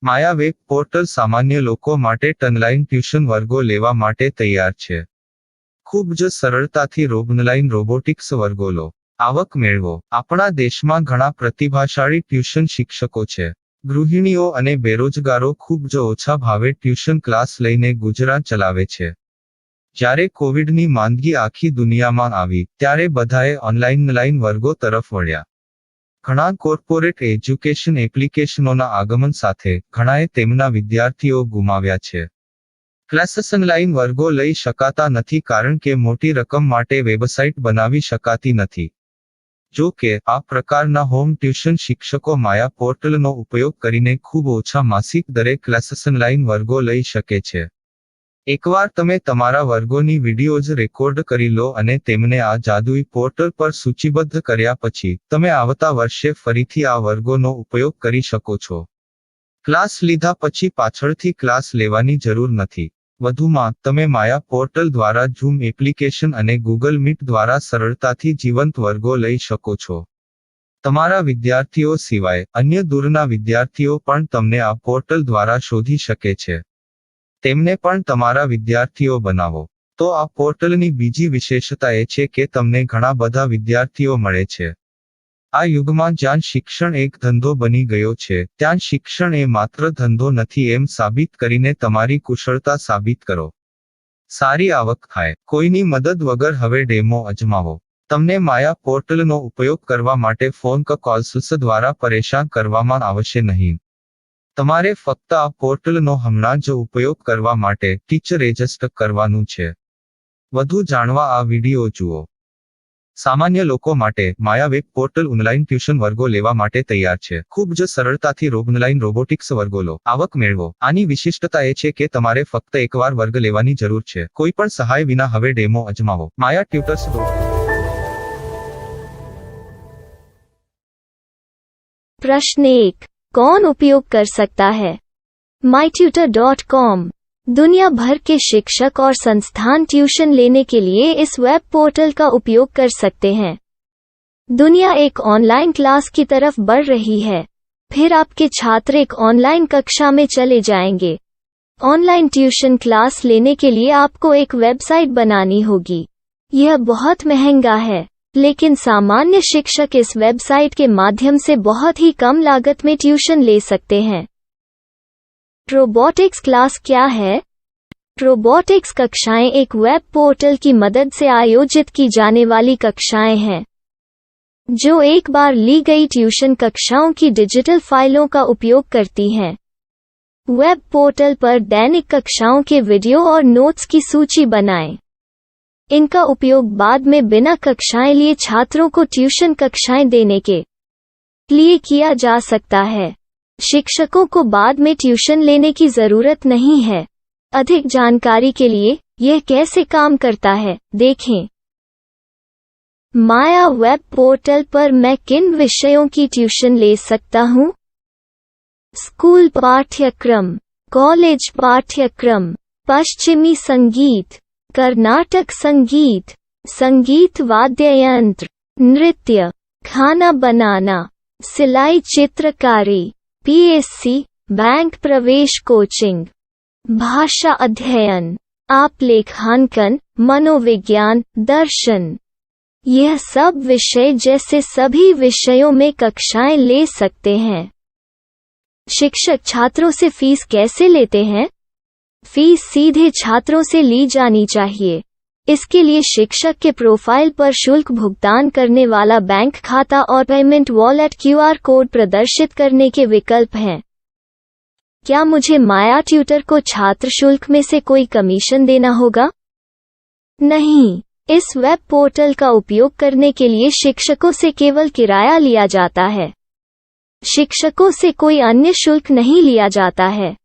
માયા web portal સામાન્ય લોકો માટે ઓનલાઈન ટ્યુશન વર્ગો લેવા માટે તૈયાર છે. ખૂબ જ સરળતાથી ઓનલાઈન રોબોટિક્સ વર્ગો લો, આવક મેળવો. આપણા દેશમાં ઘણા પ્રતિભાશાળી ટ્યુશન શિક્ષકો છે. ગૃહિણીઓ અને બેરોજગારો ખૂબ જ ઓછા ભાવે ટ્યુશન ક્લાસ લઈને ગુજરાન ચલાવે છે. જ્યારે કોવિડની માંદગી આખી દુનિયામાં આવી ત્યારે બધાએ ઓનલાઈન વર્ગો તરફ વળ્યા. ઘણા કોર્પોરેટ એજ્યુકેશન એપ્લિકેશનોના આગમન સાથે ઘણાએ તેમના વિદ્યાર્થીઓ ગુમાવ્યા છે. ક્લાસીસ ઓનલાઈન વર્ગો લઈ શકાતા નથી કારણ કે મોટી રકમ માટે વેબસાઇટ બનાવી શકાતી નથી. જો કે આ પ્રકારના હોમ ટ્યુશન શિક્ષકો માયા પોર્ટલનો ઉપયોગ કરીને ખૂબ ઓછા માસિક દરે ક્લાસીસ ઓનલાઈન વર્ગો લઈ શકે છે. એકવાર તમે તમારા વર્ગોની વિડીયોઝ રેકોર્ડ કરી લો અને તેમને આ જાદુઈ પોર્ટલ પર સૂચિબદ્ધ કર્યા પછી તમે આવતા વર્ષે ફરીથી આ વર્ગોનો ઉપયોગ કરી શકો છો. ક્લાસ લીધા પછી પાછળથી ક્લાસ લેવાની જરૂર નથી. વધુમાં તમે માયા પોર્ટલ દ્વારા ઝૂમ એપ્લિકેશન અને ગૂગલ મીટ દ્વારા સરળતાથી જીવંત વર્ગો લઈ શકો છો. તમારા વિદ્યાર્થીઓ સિવાય અન્ય દૂરના વિદ્યાર્થીઓ પણ તમને આ પોર્ટલ દ્વારા શોધી શકે છે. તેમને પણ તમારા વિદ્યાર્થીઓ બનાવો. તો આ પોર્ટલની બીજી વિશેષતા એ છે કે તમને ઘણા બધા વિદ્યાર્થીઓ મળે છે. આ યુગમાં જ્યાં શિક્ષણ એક ધંધો બની ગયો છે ત્યાં શિક્ષણ એ માત્ર ધંધો નથી એમ સાબિત કરીને તમારી કુશળતા સાબિત કરો. સારી આવક થાય. કોઈની મદદ વગર હવે ડેમો અજમાવો. તમને માયા પોર્ટલનો ઉપયોગ કરવા માટે ફોન કોલ્સ દ્વારા પરેશાન કરવામાં આવશે નહીં. તમારે ફક્ત આ પોર્ટલનો હમણાં જ ઉપયોગ કરવા માટે ટીચર રજિસ્ટર કરવાનું છે. વધુ જાણવા આ વિડિયો જુઓ. સામાન્ય લોકો માટે માયા વેબ પોર્ટલ ઓનલાઈન ટ્યુશન વર્ગો લેવા માટે તૈયાર છે. ખૂબ જ સરળતાથી ઓનલાઈન રોબોટિક્સ વર્ગો લો, આવક મેળવો. આની વિશિષ્ટતા એ છે કે તમારે ફક્ત એકવાર વર્ગ લેવાની જરૂર છે. કોઈ પણ સહાય વિના હવે ડેમો અજમાવો. માયા ટ્યુટર્સ. प्रश्न 1. कौन उपयोग कर सकता है? mytutor.com दुनिया भर के शिक्षक और संस्थान ट्यूशन लेने के लिए इस वेब पोर्टल का उपयोग कर सकते हैं. दुनिया एक ऑनलाइन क्लास की तरफ बढ़ रही है. फिर आपके छात्र एक ऑनलाइन कक्षा में चले जाएंगे. ऑनलाइन ट्यूशन क्लास लेने के लिए आपको एक वेबसाइट बनानी होगी. यह बहुत महंगा है, लेकिन सामान्य शिक्षक इस वेबसाइट के माध्यम से बहुत ही कम लागत में ट्यूशन ले सकते हैं. रोबोटिक्स क्लास क्या है? रोबोटिक्स कक्षाएं एक वेब पोर्टल की मदद से आयोजित की जाने वाली कक्षाएं हैं, जो एक बार ली गई ट्यूशन कक्षाओं की डिजिटल फाइलों का उपयोग करती हैं. वेब पोर्टल पर दैनिक कक्षाओं के वीडियो और नोट्स की सूची बनाएं. इनका उपयोग बाद में बिना कक्षाएं लिए छात्रों को ट्यूशन कक्षाएं देने के लिए किया जा सकता है. शिक्षकों को बाद में ट्यूशन लेने की जरूरत नहीं है. अधिक जानकारी के लिए यह कैसे काम करता है देखें. माया वेब पोर्टल पर मैं किन विषयों की ट्यूशन ले सकता हूँ? स्कूल पाठ्यक्रम, कॉलेज पाठ्यक्रम, पश्चिमी संगीत, कर्नाटक संगीत, संगीत वाद्य यंत्र, नृत्य, खाना बनाना, सिलाई चित्रकारी, पीएससी, बैंक प्रवेश कोचिंग, भाषा अध्ययन, आलेखांकन, मनोविज्ञान, दर्शन. यह सब विषय जैसे सभी विषयों में कक्षाएं ले सकते हैं. शिक्षक छात्रों से फीस कैसे लेते हैं? फीस सीधे छात्रों से ली जानी चाहिए. इसके लिए शिक्षक के प्रोफाइल पर शुल्क भुगतान करने वाला बैंक खाता और पेमेंट वॉलेट क्यूआर कोड प्रदर्शित करने के विकल्प हैं. क्या मुझे माया ट्यूटर को छात्र शुल्क में से कोई कमीशन देना होगा? नहीं. इस वेब पोर्टल का उपयोग करने के लिए शिक्षकों से केवल किराया लिया जाता है. शिक्षकों से कोई अन्य शुल्क नहीं लिया जाता है.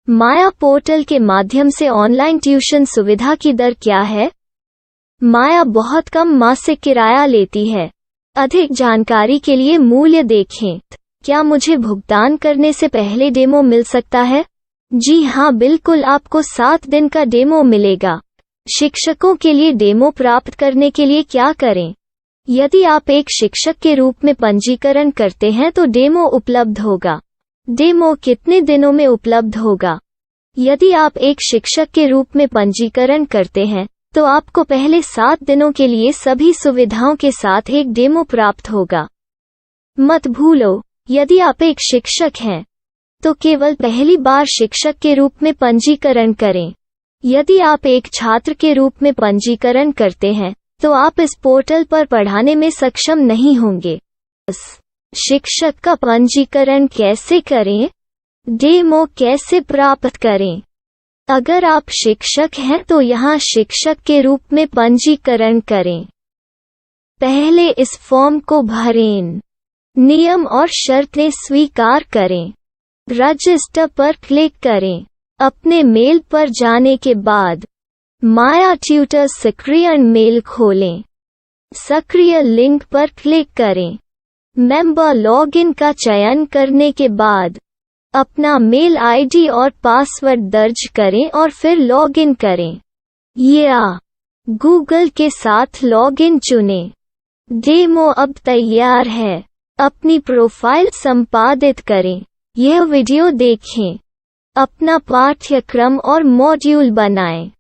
माया पोर्टल के माध्यम से ऑनलाइन ट्यूशन सुविधा की दर क्या है? माया बहुत कम मासिक किराया लेती है. अधिक जानकारी के लिए मूल्य देखें. क्या मुझे भुगतान करने से पहले डेमो मिल सकता है? जी हाँ, बिल्कुल. आपको 7 दिन का डेमो मिलेगा. शिक्षकों के लिए डेमो प्राप्त करने के लिए क्या करें? यदि आप एक शिक्षक के रूप में पंजीकरण करते हैं तो डेमो उपलब्ध होगा. डेमो कितने दिनों में उपलब्ध होगा? यदि आप एक शिक्षक के रूप में पंजीकरण करते हैं, तो आपको पहले 7 दिनों के लिए सभी सुविधाओं के साथ एक डेमो प्राप्त होगा। मत भूलो, यदि आप एक शिक्षक हैं, तो केवल पहली बार शिक्षक के रूप में पंजीकरण करें। यदि आप एक छात्र के रूप में पंजीकरण करते हैं, तो आप इस पोर्टल पर पढ़ाने में सक्षम नहीं होंगे। शिक्षक का पंजीकरण कैसे करें? डेमो कैसे प्राप्त करें? अगर आप शिक्षक हैं तो यहाँ शिक्षक के रूप में पंजीकरण करें। पहले इस फॉर्म को भरें। नियम और शर्तें स्वीकार करें। रजिस्टर पर क्लिक करें। अपने मेल पर जाने के बाद माया ट्यूटर सक्रिय मेल खोलें। सक्रिय लिंक पर क्लिक करें। मेंबर लॉगिन का चयन करने के बाद अपना मेल आईडी और पासवर्ड दर्ज करें और फिर लॉगिन करें या गूगल के साथ लॉगिन चुनें। डेमो अब तैयार है। अपनी प्रोफाइल संपादित करें। यह वीडियो देखें। अपना पाठ्यक्रम और मॉड्यूल बनाएं।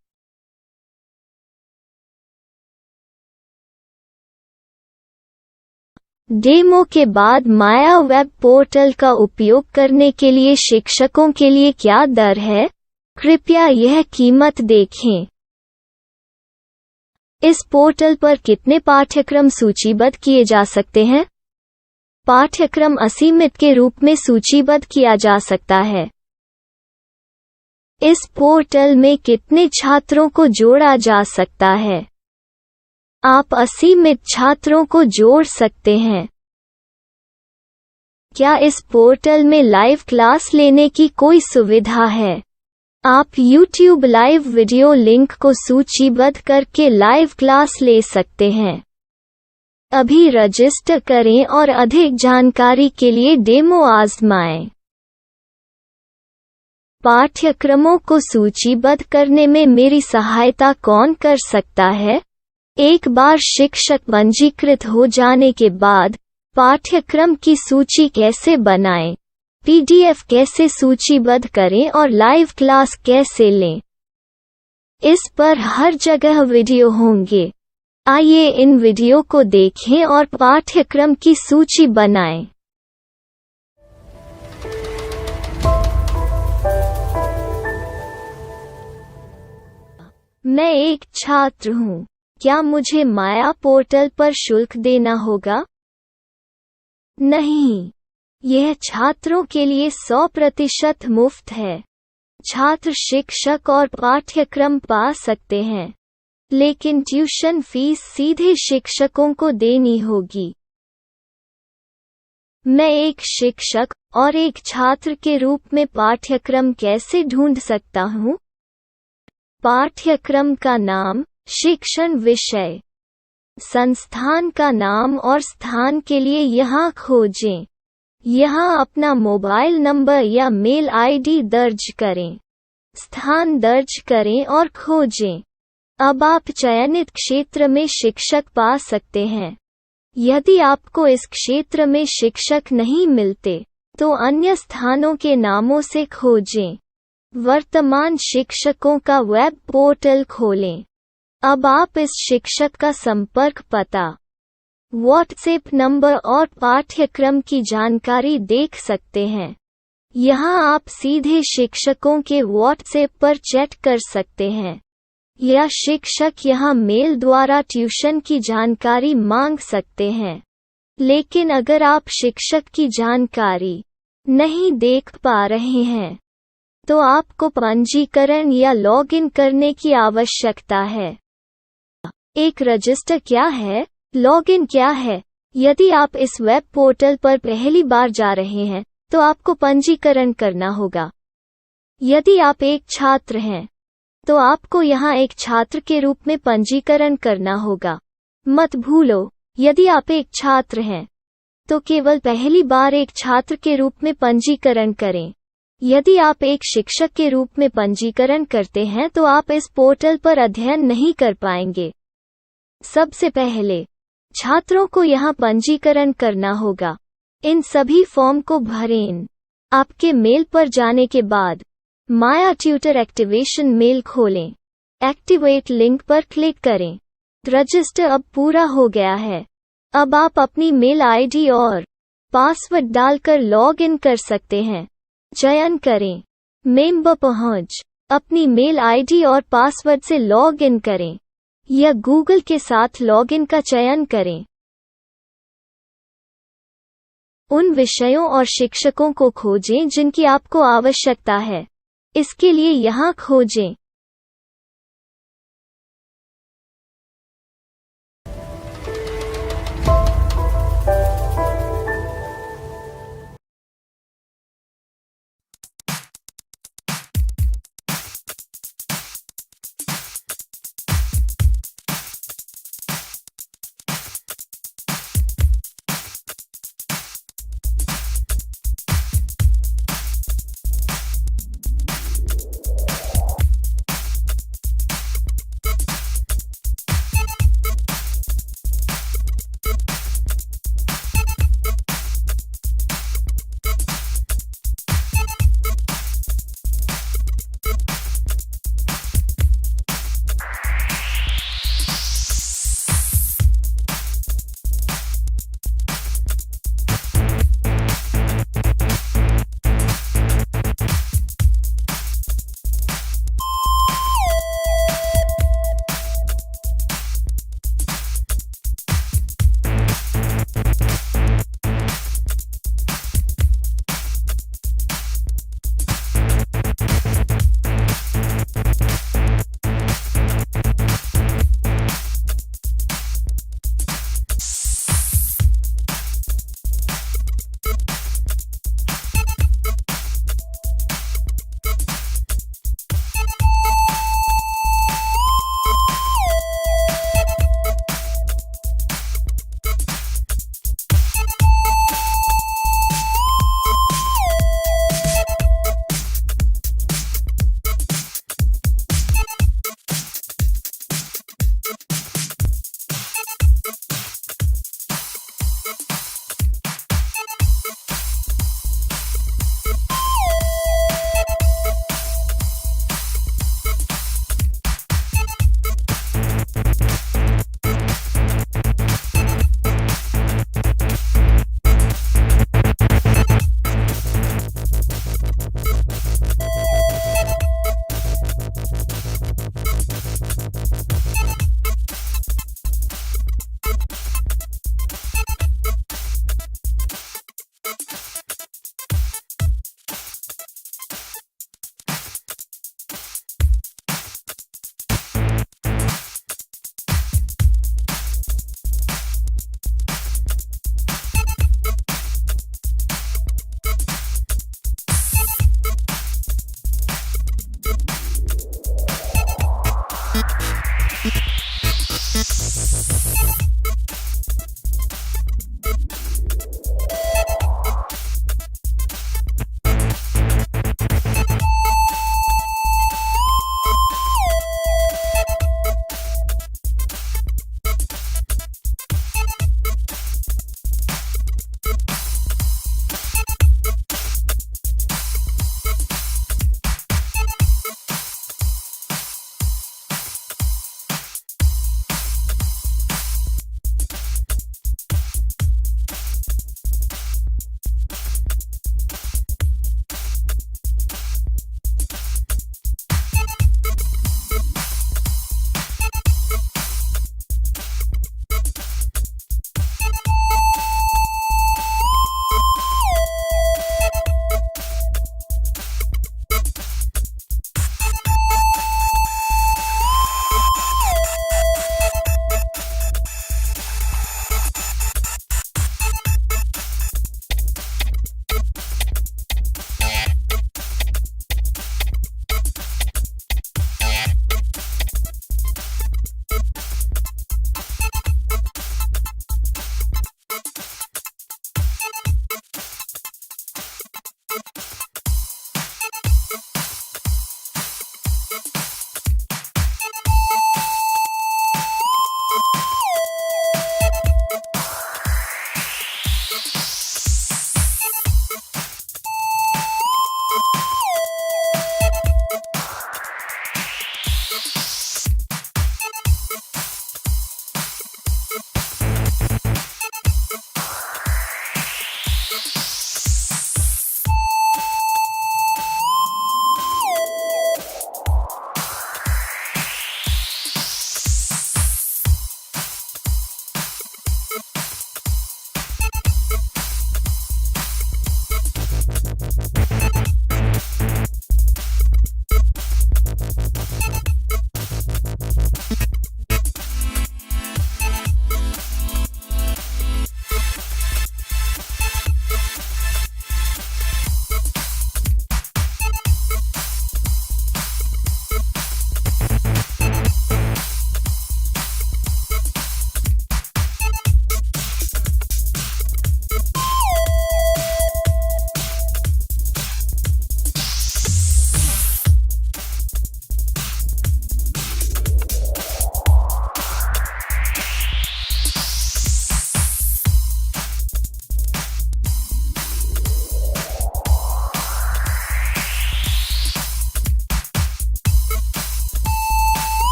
डेमो के बाद माया वेब पोर्टल का उपयोग करने के लिए शिक्षकों के लिए क्या दर है? कृपया यह कीमत देखें। इस पोर्टल पर कितने पाठ्यक्रम सूचीबद्ध किए जा सकते हैं? पाठ्यक्रम असीमित के रूप में सूचीबद्ध किया जा सकता है। इस पोर्टल में कितने छात्रों को जोड़ा जा सकता है? आप असीमित छात्रों को जोड़ सकते हैं। क्या इस पोर्टल में लाइव क्लास लेने की कोई सुविधा है? आप YouTube लाइव वीडियो लिंक को सूचीबद्ध करके लाइव क्लास ले सकते हैं। अभी रजिस्टर करें और अधिक जानकारी के लिए डेमो आजमाएं। पाठ्यक्रमों को सूचीबद्ध करने में मेरी सहायता कौन कर सकता है? एक बार शिक्षक पंजीकृत हो जाने के बाद पाठ्यक्रम की सूची कैसे बनाएं, PDF कैसे सूचीबद्ध करें और लाइव क्लास कैसे लें, इस पर हर जगह वीडियो होंगे। आइए इन वीडियो को देखें और पाठ्यक्रम की सूची बनाएं। मैं एक छात्र हूँ। क्या मुझे माया पोर्टल पर शुल्क देना होगा? नहीं, यह छात्रों के लिए 100% मुफ्त है। छात्र शिक्षक और पाठ्यक्रम पा सकते हैं, लेकिन ट्यूशन फीस सीधे शिक्षकों को देनी होगी। मैं एक शिक्षक और एक छात्र के रूप में पाठ्यक्रम कैसे ढूंढ सकता हूँ? पाठ्यक्रम का नाम, शिक्षण विषय, संस्थान का नाम और स्थान के लिए यहाँ खोजें। यहाँ अपना मोबाइल नंबर या मेल आईडी दर्ज करें। स्थान दर्ज करें और खोजें। अब आप चयनित क्षेत्र में शिक्षक पा सकते हैं। यदि आपको इस क्षेत्र में शिक्षक नहीं मिलते, तो अन्य स्थानों के नामों से खोजें। वर्तमान शिक्षकों का वेब पोर्टल खोलें। अब आप इस शिक्षक का संपर्क पता, व्हाट्सएप नंबर और पाठ्यक्रम की जानकारी देख सकते हैं। यहाँ आप सीधे शिक्षकों के व्हाट्सएप पर चैट कर सकते हैं, या शिक्षक यहाँ मेल द्वारा ट्यूशन की जानकारी मांग सकते हैं। लेकिन अगर आप शिक्षक की जानकारी नहीं देख पा रहे हैं, तो आपको पंजीकरण या लॉगिन करने की आवश्यकता है। एक रजिस्टर क्या है? लॉगिन क्या है? यदि आप इस वेब पोर्टल पर पहली बार जा रहे हैं, तो आपको पंजीकरण करना होगा। यदि आप एक छात्र हैं, तो आपको यहाँ एक छात्र के रूप में पंजीकरण करना होगा। मत भूलो, यदि आप एक छात्र हैं, तो केवल पहली बार एक छात्र के रूप में पंजीकरण करें। यदि आप एक शिक्षक के रूप में पंजीकरण करते हैं तो आप इस पोर्टल पर अध्ययन नहीं कर पाएंगे। सबसे पहले छात्रों को यहाँ पंजीकरण करना होगा। इन सभी फॉर्म को भरें। आपके मेल पर जाने के बाद माया ट्यूटर एक्टिवेशन मेल खोलें। एक्टिवेट लिंक पर क्लिक करें। रजिस्टर अब पूरा हो गया है। अब आप अपनी मेल आईडी और पासवर्ड डालकर लॉग इन कर सकते हैं। चयन करें मेंबर पहुंच। अपनी मेल आईडी और पासवर्ड से लॉग इन करें या गूगल के साथ लॉग इन का चयन करें। उन विषयों और शिक्षकों को खोजें जिनकी आपको आवश्यकता है। इसके लिए यहाँ खोजें।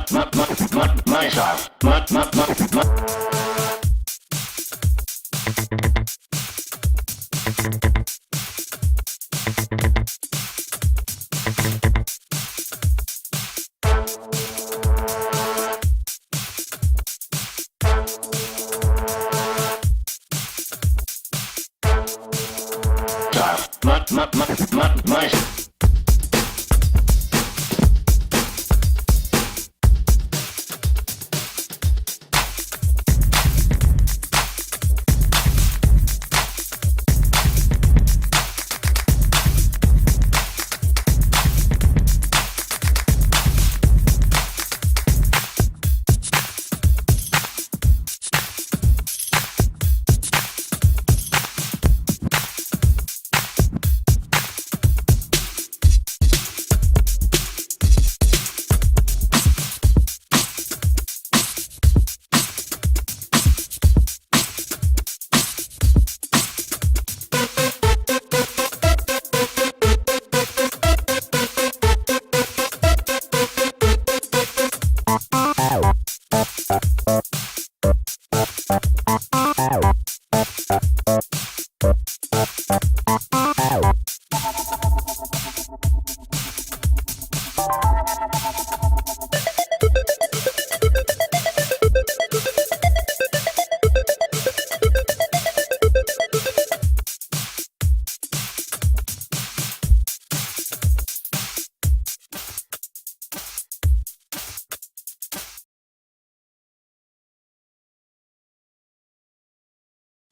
My style. My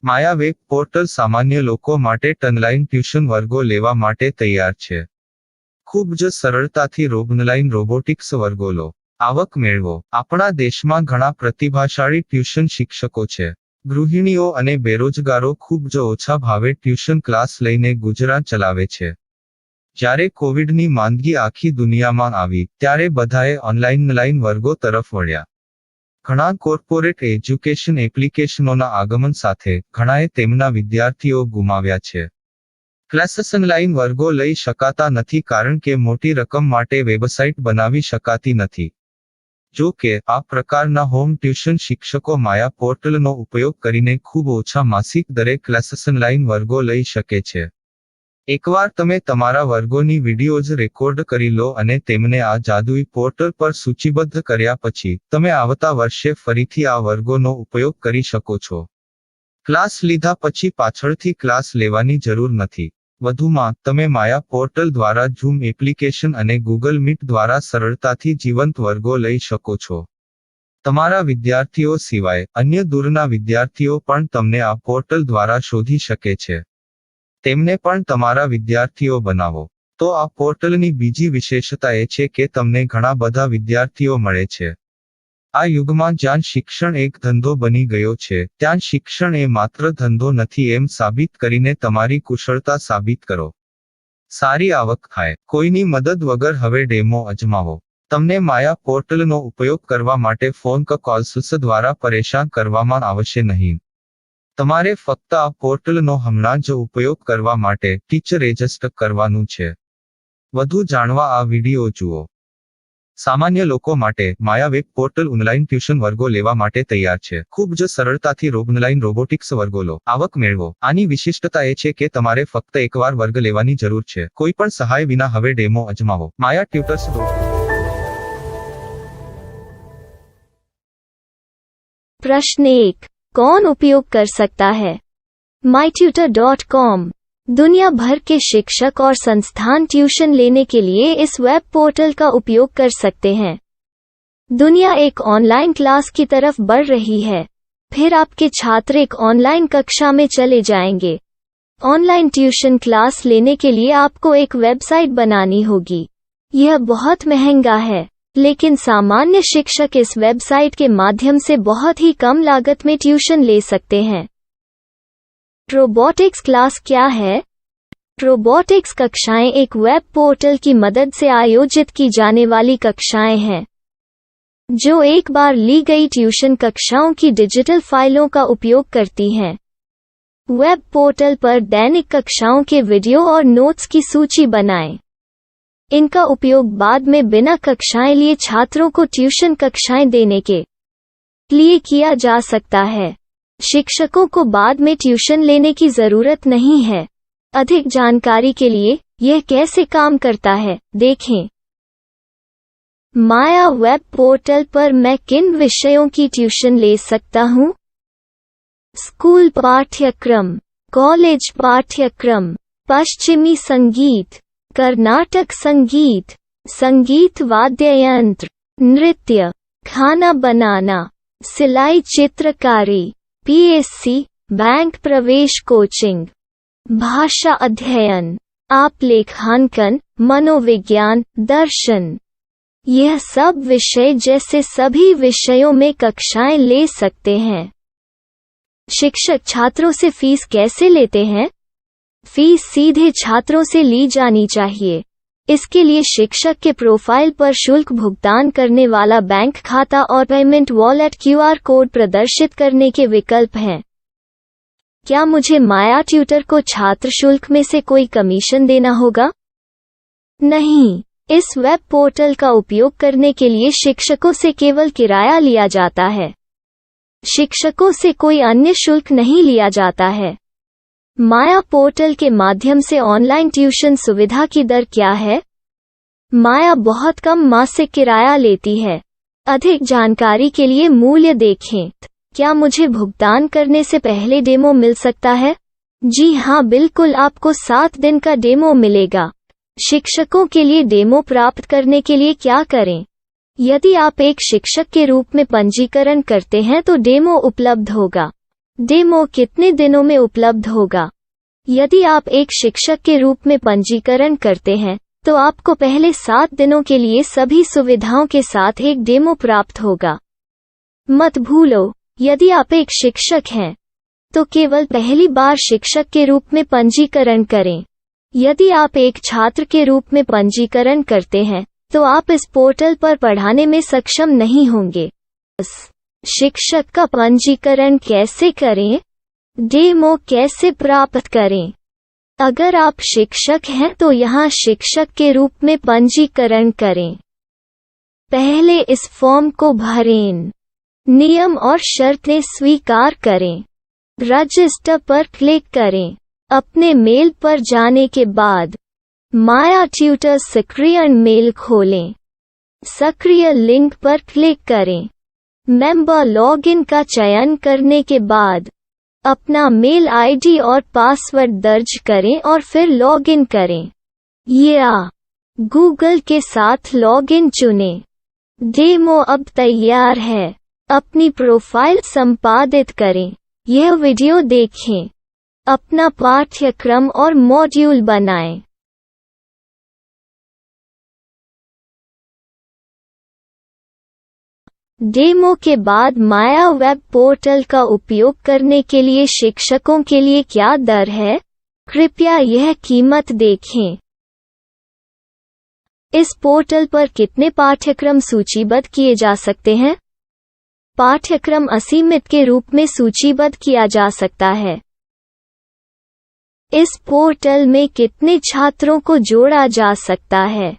Maya web portal સામાન્ય લોકો માટે ઓનલાઈન ટ્યુશન વર્ગો લેવા માટે તૈયાર છે. ખૂબ જ સરળતાથી ઓનલાઈન રોબોટિક્સ વર્ગો લો. આવક મેળવો. આપણા દેશમાં ઘણા પ્રતિભાશાળી ટ્યુશન શિક્ષકો છે. ગૃહિણીઓ અને બેરોજગારો ખૂબ જ ઓછા ભાવે ટ્યુશન ક્લાસ લઈને ગુજરાન ચલાવે છે. જ્યારે કોવિડની માંદગી આખી દુનિયામાં આવી ત્યારે બધાએ ઓનલાઈન વર્ગો તરફ વળ્યા. ઘણા કોર્પોરેટ એજ્યુકેશન એપ્લિકેશનોના આગમન સાથે ઘણાએ તેમના વિદ્યાર્થીઓ ગુમાવ્યા છે. ક્લાસીસ ઓનલાઈન વર્ગો લઈ શકાતા નથી કારણ કે મોટી રકમ માટે વેબસાઇટ બનાવી શકાતી નથી. જો કે આ પ્રકારના હોમ ટ્યુશન શિક્ષકો માયા પોર્ટલનો ઉપયોગ કરીને ખૂબ ઓછા માસિક દરે ક્લાસીસ ઓનલાઈન વર્ગો લઈ શકે છે. એકવાર તમે તમારા વર્ગોની વિડીયોઝ રેકોર્ડ કરી લો અને તેમને આ જાદુઈ પોર્ટલ પર સૂચિબદ્ધ કર્યા પછી તમે આવતા વર્ષે ફરીથી આ વર્ગોનો ઉપયોગ કરી શકો છો. ક્લાસ લીધા પછી પાછળથી ક્લાસ લેવાની જરૂર નથી. વધુમાં તમે માયા પોર્ટલ દ્વારા ઝૂમ એપ્લિકેશન અને ગૂગલ મીટ દ્વારા સરળતાથી જીવંત વર્ગો લઈ શકો છો. તમારા વિદ્યાર્થીઓ સિવાય અન્ય દૂરના વિદ્યાર્થીઓ પણ તમને આ પોર્ટલ દ્વારા શોધી શકે છે. તેમને પણ તમારા વિદ્યાર્થીઓ બનાવો. તો આ પોર્ટલની બીજી વિશેષતા એ છે કે તમને ઘણા બધા વિદ્યાર્થીઓ મળે છે. આ યુગમાં જ્યાં શિક્ષણ એક ધંધો બની ગયો છે ત્યાં શિક્ષણ એ માત્ર ધંધો નથી એમ સાબિત કરીને તમારી કુશળતા સાબિત કરો. સારી આવક થાય. કોઈની મદદ વગર હવે ડેમો અજમાવો. તમને માયા પોર્ટલનો ઉપયોગ કરવા માટે ફોન કોલ્સ દ્વારા પરેશાન કરવામાં આવશે નહીં. તમારે ફક્ત આ પોર્ટલનો હમણાં જ ઉપયોગ કરવા માટે ટીચર રજિસ્ટર કરવાનું છે. વધુ જાણવા આ વિડિયો જુઓ. સામાન્ય લોકો માટે માયા વેબ પોર્ટલ ઓનલાઈન ટ્યુશન વર્ગો લેવા માટે તૈયાર છે. ખૂબ જ સરળતાથી ઓનલાઈન રોબોટિક્સ વર્ગો લો. આવક મેળવો. આની વિશિષ્ટતા એ છે કે તમારે ફક્ત એકવાર વર્ગ લેવાની જરૂર છે. કોઈ પણ સહાય વિના હવે ડેમો અજમાવો. માયા ટ્યુટર્સ. प्रश्न 1. कौन उपयोग कर सकता है? mytutor.com दुनिया भर के शिक्षक और संस्थान ट्यूशन लेने के लिए इस वेब पोर्टल का उपयोग कर सकते हैं. दुनिया एक ऑनलाइन क्लास की तरफ बढ़ रही है. फिर आपके छात्र एक ऑनलाइन कक्षा में चले जाएंगे. ऑनलाइन ट्यूशन क्लास लेने के लिए आपको एक वेबसाइट बनानी होगी. यह बहुत महंगा है, लेकिन सामान्य शिक्षक इस वेबसाइट के माध्यम से बहुत ही कम लागत में ट्यूशन ले सकते हैं. रोबोटिक्स क्लास क्या है? रोबोटिक्स कक्षाएं एक वेब पोर्टल की मदद से आयोजित की जाने वाली कक्षाएं हैं, जो एक बार ली गई ट्यूशन कक्षाओं की डिजिटल फाइलों का उपयोग करती हैं. वेब पोर्टल पर दैनिक कक्षाओं के वीडियो और नोट्स की सूची बनाएं. इनका उपयोग बाद में बिना कक्षाएं लिए छात्रों को ट्यूशन कक्षाएं देने के लिए किया जा सकता है। शिक्षकों को बाद में ट्यूशन लेने की जरूरत नहीं है। अधिक जानकारी के लिए यह कैसे काम करता है, देखें। माया वेब पोर्टल पर मैं किन विषयों की ट्यूशन ले सकता हूँ? स्कूल पाठ्यक्रम, कॉलेज पाठ्यक्रम, पश्चिमी संगीत, कर्नाटक संगीत, संगीत वाद्य यंत्र, नृत्य, खाना बनाना, सिलाई चित्रकारी, पीएससी, बैंक प्रवेश कोचिंग, भाषा अध्ययन, आप लेखांकन, मनोविज्ञान, दर्शन। यह सब विषय जैसे सभी विषयों में कक्षाएं ले सकते हैं। शिक्षक छात्रों से फीस कैसे लेते हैं? फीस सीधे छात्रों से ली जानी चाहिए। इसके लिए शिक्षक के प्रोफाइल पर शुल्क भुगतान करने वाला बैंक खाता और पेमेंट वॉलेट क्यूआर कोड प्रदर्शित करने के विकल्प हैं। क्या मुझे माया ट्यूटर को छात्र शुल्क में से कोई कमीशन देना होगा? नहीं, इस वेब पोर्टल का उपयोग करने के लिए शिक्षकों से केवल किराया लिया जाता है। शिक्षकों से कोई अन्य शुल्क नहीं लिया जाता है। माया पोर्टल के माध्यम से ऑनलाइन ट्यूशन सुविधा की दर क्या है? माया बहुत कम मासिक किराया लेती है। अधिक जानकारी के लिए मूल्य देखें। क्या मुझे भुगतान करने से पहले डेमो मिल सकता है? जी हाँ, बिल्कुल, आपको 7 दिन का डेमो मिलेगा। शिक्षकों के लिए डेमो प्राप्त करने के लिए क्या करें? यदि आप एक शिक्षक के रूप में पंजीकरण करते हैं तो डेमो उपलब्ध होगा। डेमो कितने दिनों में उपलब्ध होगा? यदि आप एक शिक्षक के रूप में पंजीकरण करते हैं तो आपको पहले 7 दिनों के लिए सभी सुविधाओं के साथ एक डेमो प्राप्त होगा। मत भूलो, यदि आप एक शिक्षक हैं तो केवल पहली बार शिक्षक के रूप में पंजीकरण करें। यदि आप एक छात्र के रूप में पंजीकरण करते हैं तो आप इस पोर्टल पर पढ़ाने में सक्षम नहीं होंगे। शिक्षक का पंजीकरण कैसे करें? डेमो कैसे प्राप्त करें? अगर आप शिक्षक हैं तो यहाँ शिक्षक के रूप में पंजीकरण करें। पहले इस फॉर्म को भरें। नियम और शर्तें स्वीकार करें। रजिस्टर पर क्लिक करें। अपने मेल पर जाने के बाद माया ट्यूटर सक्रिय मेल खोलें। सक्रिय लिंक पर क्लिक करें। मेंबर लॉगिन का चयन करने के बाद अपना मेल आईडी और पासवर्ड दर्ज करें और फिर लॉगिन करें या गूगल के साथ लॉगिन चुनें। डेमो अब तैयार है। अपनी प्रोफाइल संपादित करें। यह वीडियो देखें। अपना पाठ्यक्रम और मॉड्यूल बनाएं। डेमो के बाद माया वेब पोर्टल का उपयोग करने के लिए शिक्षकों के लिए क्या दर है? कृपया यह कीमत देखें। इस पोर्टल पर कितने पाठ्यक्रम सूचीबद्ध किए जा सकते हैं? पाठ्यक्रम असीमित के रूप में सूचीबद्ध किया जा सकता है। इस पोर्टल में कितने छात्रों को जोड़ा जा सकता है?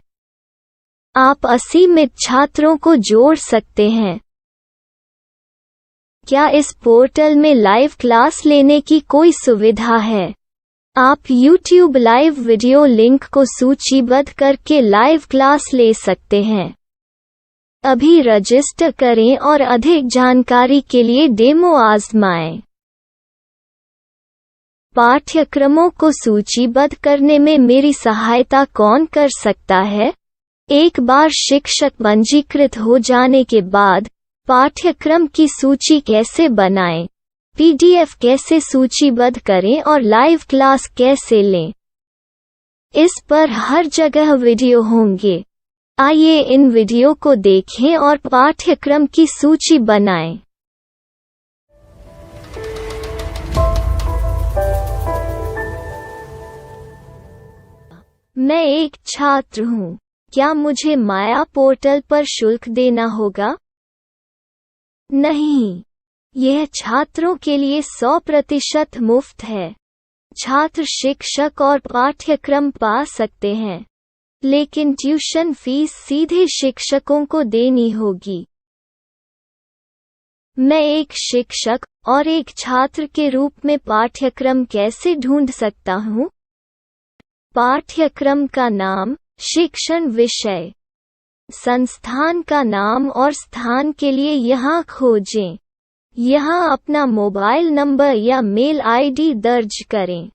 आप असीमित छात्रों को जोड़ सकते हैं। क्या इस पोर्टल में लाइव क्लास लेने की कोई सुविधा है? आप YouTube लाइव वीडियो लिंक को सूचीबद्ध करके लाइव क्लास ले सकते हैं। अभी रजिस्टर करें और अधिक जानकारी के लिए डेमो आजमाएं। पाठ्यक्रमों को सूचीबद्ध करने में मेरी सहायता कौन कर सकता है? एक बार शिक्षक पंजीकृत हो जाने के बाद पाठ्यक्रम की सूची कैसे बनाएं, PDF कैसे सूचीबद्ध करें और लाइव क्लास कैसे लें, इस पर हर जगह वीडियो होंगे। आइए इन वीडियो को देखें और पाठ्यक्रम की सूची बनाएं। मैं एक छात्र हूँ। क्या मुझे माया पोर्टल पर शुल्क देना होगा? नहीं, यह छात्रों के लिए 100% मुफ्त है। छात्र शिक्षक और पाठ्यक्रम पा सकते हैं। लेकिन ट्यूशन फीस सीधे शिक्षकों को देनी होगी। मैं एक शिक्षक और एक छात्र के रूप में पाठ्यक्रम कैसे ढूंढ सकता हूँ? पाठ्यक्रम का नाम, शिक्षण विषय, संस्थान का नाम और स्थान के लिए यहाँ खोजें। यहाँ अपना मोबाइल नंबर या मेल आईडी दर्ज करें।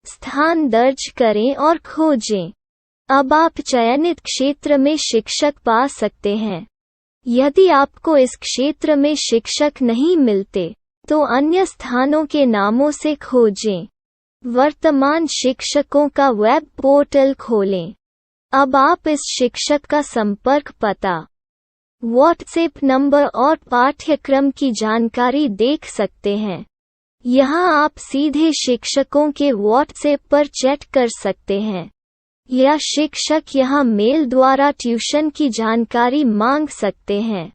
स्थान दर्ज करें और खोजें। अब आप चयनित क्षेत्र में शिक्षक पा सकते हैं। यदि आपको इस क्षेत्र में शिक्षक नहीं मिलते, तो अन्य स्थानों के नामों से खोजें। वर्तमान शिक्षकों का वेब पोर्टल खोलें। अब आप इस शिक्षक का संपर्क पता, व्हाट्सएप नंबर और पाठ्यक्रम की जानकारी देख सकते हैं। यहाँ आप सीधे शिक्षकों के व्हाट्सएप पर चैट कर सकते हैं, या शिक्षक यहाँ मेल द्वारा ट्यूशन की जानकारी मांग सकते हैं।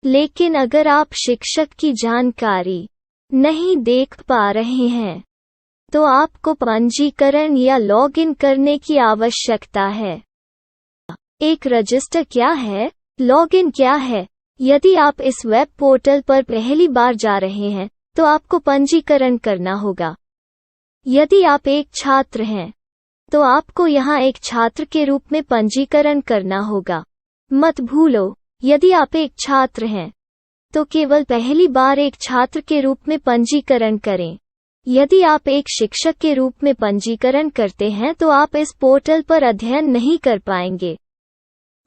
लेकिन अगर आप शिक्षक की जानकारी नहीं देख पा रहे हैं, तो आपको पंजीकरण या लॉगिन करने की आवश्यकता है। एक रजिस्टर क्या है? लॉगिन क्या है? यदि आप इस वेब पोर्टल पर पहली बार जा रहे हैं, तो आपको पंजीकरण करना होगा। यदि आप एक छात्र हैं, तो आपको यहाँ एक छात्र के रूप में पंजीकरण करना होगा। मत भूलो, यदि आप एक छात्र हैं, तो केवल पहली बार एक छात्र के रूप में पंजीकरण करें। यदि आप एक शिक्षक के रूप में पंजीकरण करते हैं, तो आप इस पोर्टल पर अध्ययन नहीं कर पाएंगे।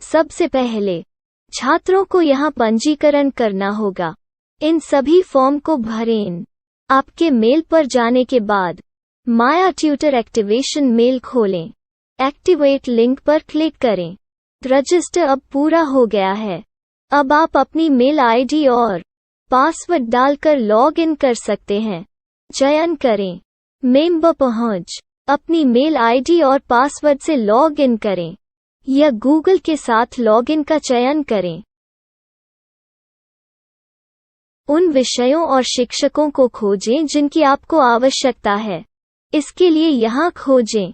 सबसे पहले, छात्रों को यहाँ पंजीकरण करना होगा। इन सभी फॉर्म को भरें। आपके मेल पर जाने के बाद माया ट्यूटर एक्टिवेशन मेल खोलें। एक्टिवेट लिंक पर क्लिक करें। रजिस्टर अब पूरा हो गया है। अब आप अपनी मेल आईडी और पासवर्ड डालकर लॉग इन कर सकते हैं। चयन करें मेंबर पहुंच। अपनी मेल आईडी और पासवर्ड से लॉग इन करें, या गूगल के साथ लॉगिन का चयन करें। उन विषयों और शिक्षकों को खोजें जिनकी आपको आवश्यकता है। इसके लिए यहाँ खोजें।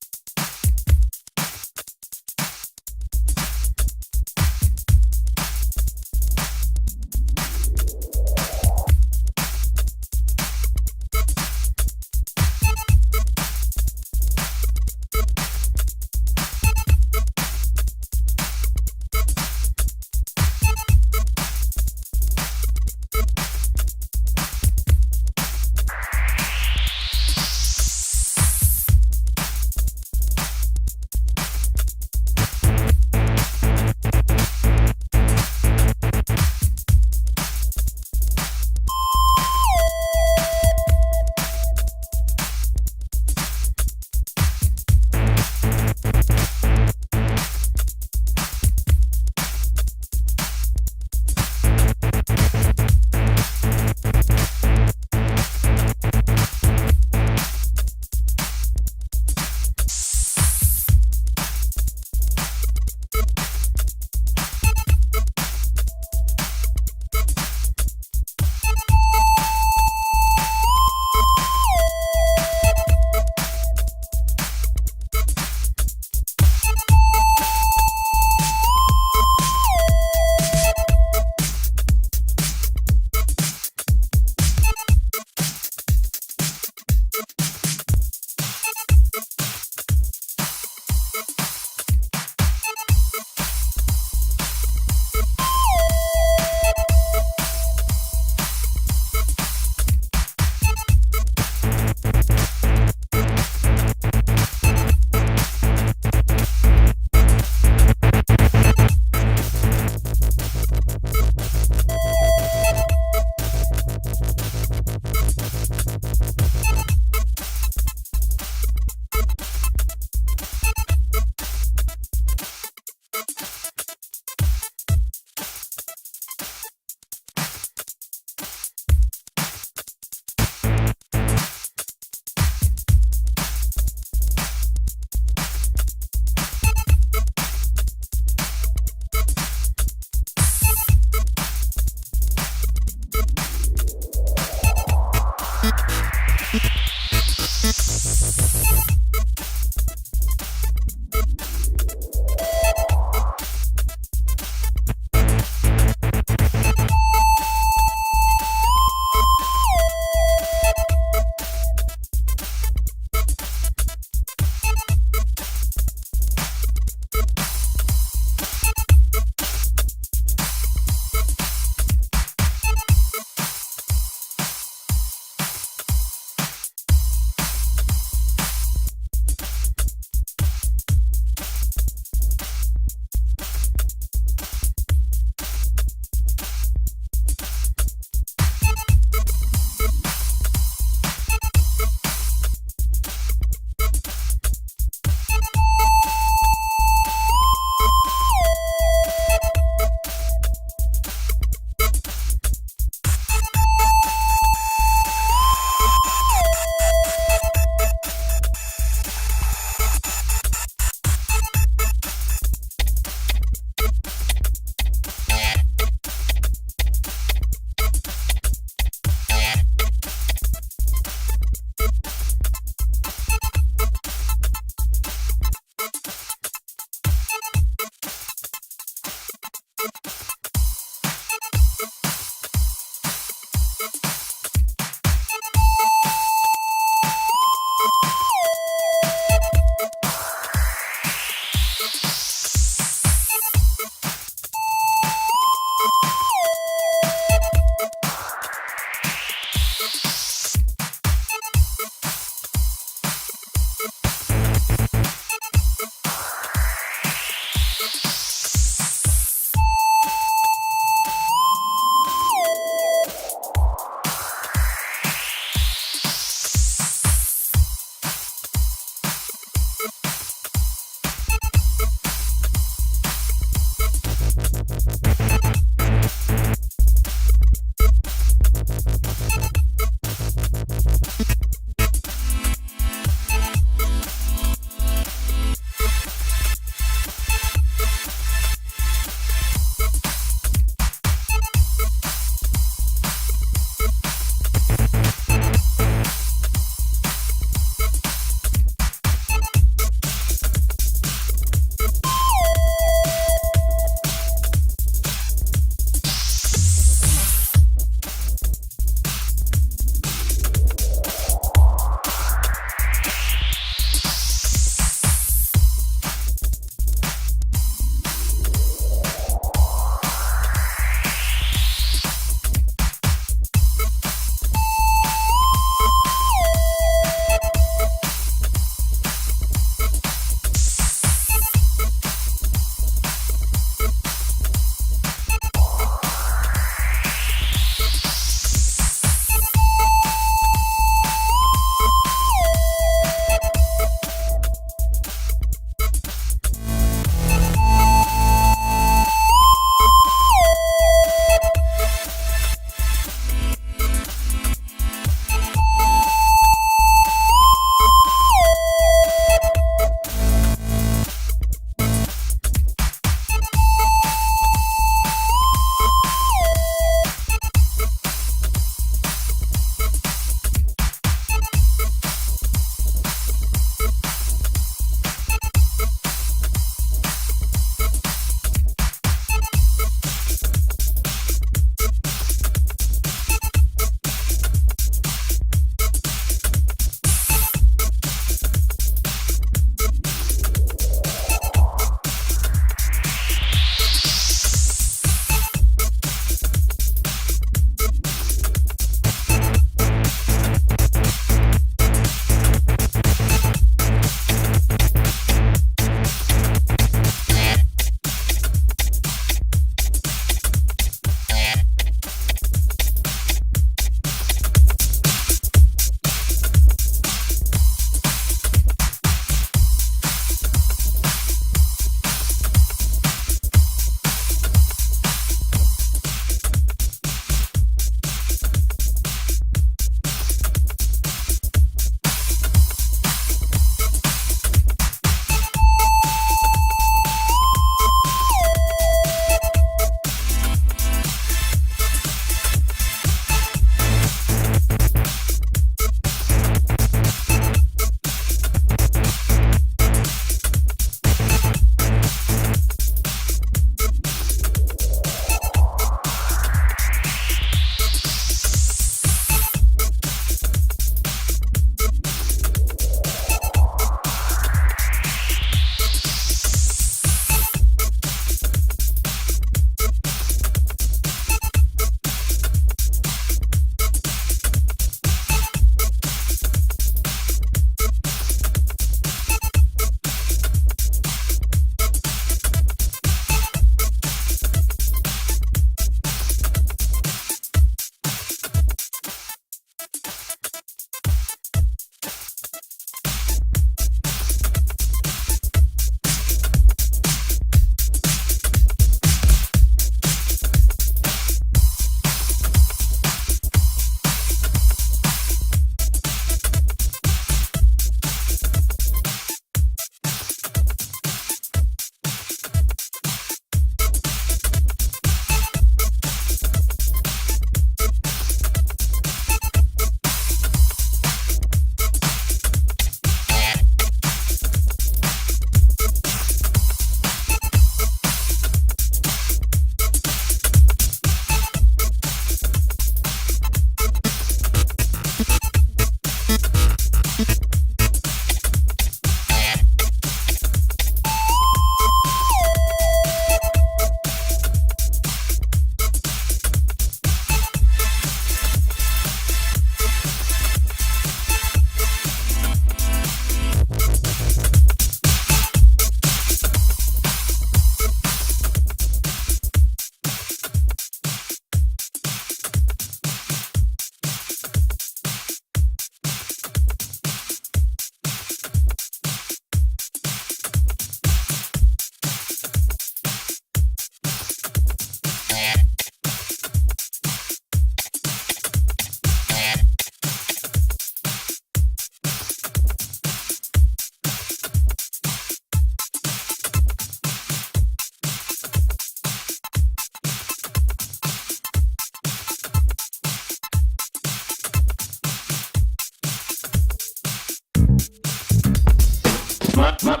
my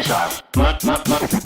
style. My style.